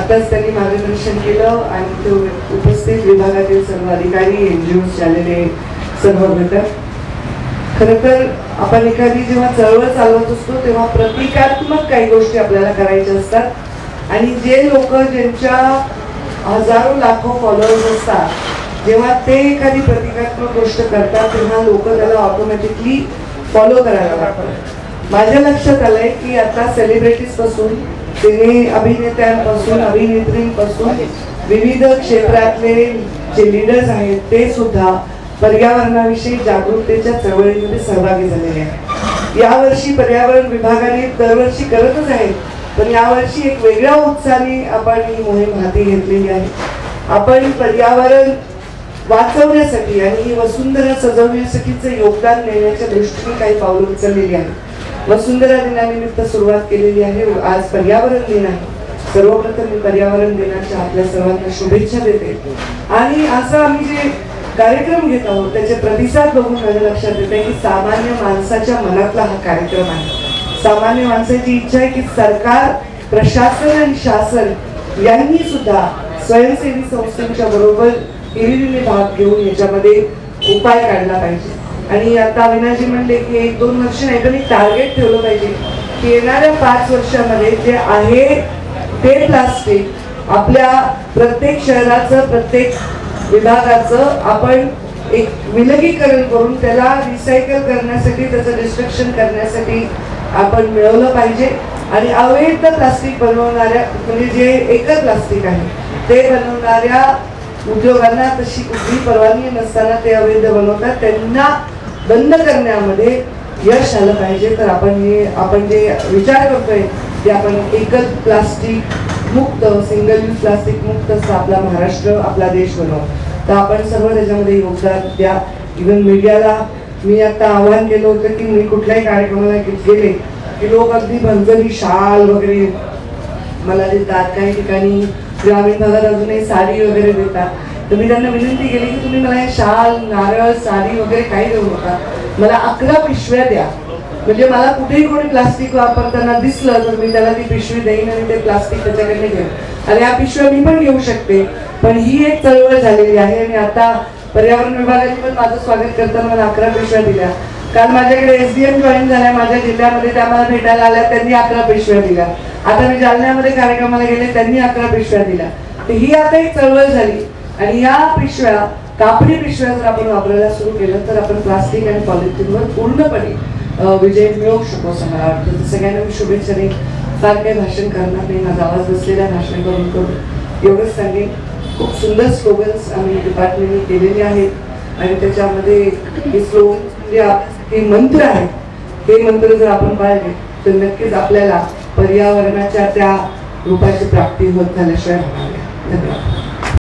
आताच त्यांनी मार्गदर्शन केलं आणि ते उपस्थित विभागातील सर्व अधिकारी, NGOs आलेले सर्व घटक. खरं तर आपण एखादी जेव्हा चळवळ चालवत असतो तेव्हा प्रतिकात्मक काही गोष्टी आपल्याला करायच्या असतात आणि जे लोक ज्यांच्या हजारो लाखो फॉलोअर्स असतात, जेव्हा ते एखादी प्रतिकात्मक गोष्ट करतात तेव्हा लोक त्याला ऑटोमॅटिकली फॉलो करायला लागतात. माझ्या लक्षात आलंय की आता सेलिब्रिटीज पासून, सिने अभिनेत्यांपासून, अभिनेत्रींपासून विविध क्षेत्रातले जे लीडर्स आहेत ते सुद्धा पर्यावरणाविषयी जागरूकतेच्या चळवळीमध्ये सहभागी झालेले आहेत. यावर्षी पर्यावरण विभागाने दरवर्षी करतच आहे, पण यावर्षी एक वेगळ्या उत्साहाने आपण ही मोहीम हाती घेतलेली आहे. आपण पर्यावरण वाचवण्यासाठी आणि ही वसुंधरा सजवण्यासाठीचं योगदान देण्याच्या दृष्टीने काही पावलं उचललेली आहेत. वसुंधरा दिनानिमित्त सुरुवात केलेली आहे. आज पर्यावरण दिन आहे. सर्वप्रथम मी पर्यावरण दिनाच्या आपल्या सर्वांना शुभेच्छा देते. आणि असं आम्ही जे कार्यक्रम घेत आहोत त्याचे प्रतिसाद बघून माझ्या लक्षात येते की सामान्य माणसाच्या मनातला हा कार्यक्रम आहे. सामान्य माणसाची इच्छा आहे की सरकार, प्रशासन आणि शासन यांनी सुद्धा स्वयंसेवी संस्थांच्या बरोबर हिरिरीने भाग घेऊन याच्यामध्ये उपाय काढला पाहिजे. आणि आता अविनाशजी म्हणले की 1-2 वर्ष नाही पण एक टार्गेट ठेवलं पाहिजे की येणाऱ्या 5 वर्षामध्ये जे आहे ते प्लास्टिक आपल्या प्रत्येक शहराचं, प्रत्येक विभागाचं आपण एक विलगीकरण करून त्याला रिसायकल करण्यासाठी, त्याचं डिस्ट्रक्शन करण्यासाठी आपण मिळवलं पाहिजे. आणि अवैध प्लास्टिक बनवणाऱ्या, म्हणजे जे एकच प्लास्टिक आहे ते बनवणाऱ्या उद्योगांना तशी कुठली परवानगी नसताना ते अवैध बनवतात, त्यांना बंद करण्यामध्ये यश आलं पाहिजे. तर आपण जे विचार करतोय की आपण एकच प्लास्टिक मुक्त, सिंगल यूज प्लास्टिक मुक्त असं आपला महाराष्ट्र, आपला देश बनवू. तर आपण सर्व त्याच्यामध्ये योगदान द्या. इव्हन मीडियाला मी आता आवाहन केलं होतं की मी कुठल्याही कार्यक्रमाला गेले की लोक अगदी भंजरी शाल वगैरे मला देतात, काही ठिकाणी ग्रामीण भागात अजूनही साडी वगैरे देतात. तर मी त्यांना विनंती केली की तुम्ही मला हे शाल, नारळ, साडी वगैरे काही देऊ नका, मला 11 पिशव्या द्या. म्हणजे मला कुठेही कोणी प्लास्टिक वापरताना दिसलं तर मी त्याला ती पिशवी देईन आणि ते प्लास्टिक त्याच्याकडे घेईन. आणि या पिशव्या मी पण घेऊ शकते. पण ही एक चळवळ झालेली आहे आणि आता पर्यावरण विभागाने पण माझं स्वागत करताना मला 11 पिशव्या दिल्या. काल माझ्याकडे SDM जॉईन झाल्या माझ्या जिल्ह्यामध्ये, त्या मला भेटायला आल्या, त्यांनी 11 पिशव्या दिल्या. आता मी जालन्यामध्ये कार्यक्रमाला गेले, त्यांनी 11 पिशव्या दिल्या. तर ही आता एक चळवळ झाली. आणि या पिशव्या, कापडी पिशव्या जर आपण वापरायला सुरू केलं तर आपण प्लास्टिक आणि पॉलिथिनवर पूर्णपणे विजय मिळवू शकतो असं मला वाटतं. सगळ्यांना मी शुभेच्छा देईन. फार काही भाषण करणार नाही, माझा आवाज बसलेल्या भाषण करून एवढंच सांगेन. खूप सुंदर स्लोगन्स आम्ही डिपार्टमेंटने केलेले आहेत आणि त्याच्यामध्ये हे स्लोगन, हे मंत्र आहेत, हे मंत्र जर आपण पाळले तर नक्कीच आपल्याला पर्यावरणाच्या त्या रूपाची प्राप्ती होत झाल्याशिवाय होणार नाही. धन्यवाद.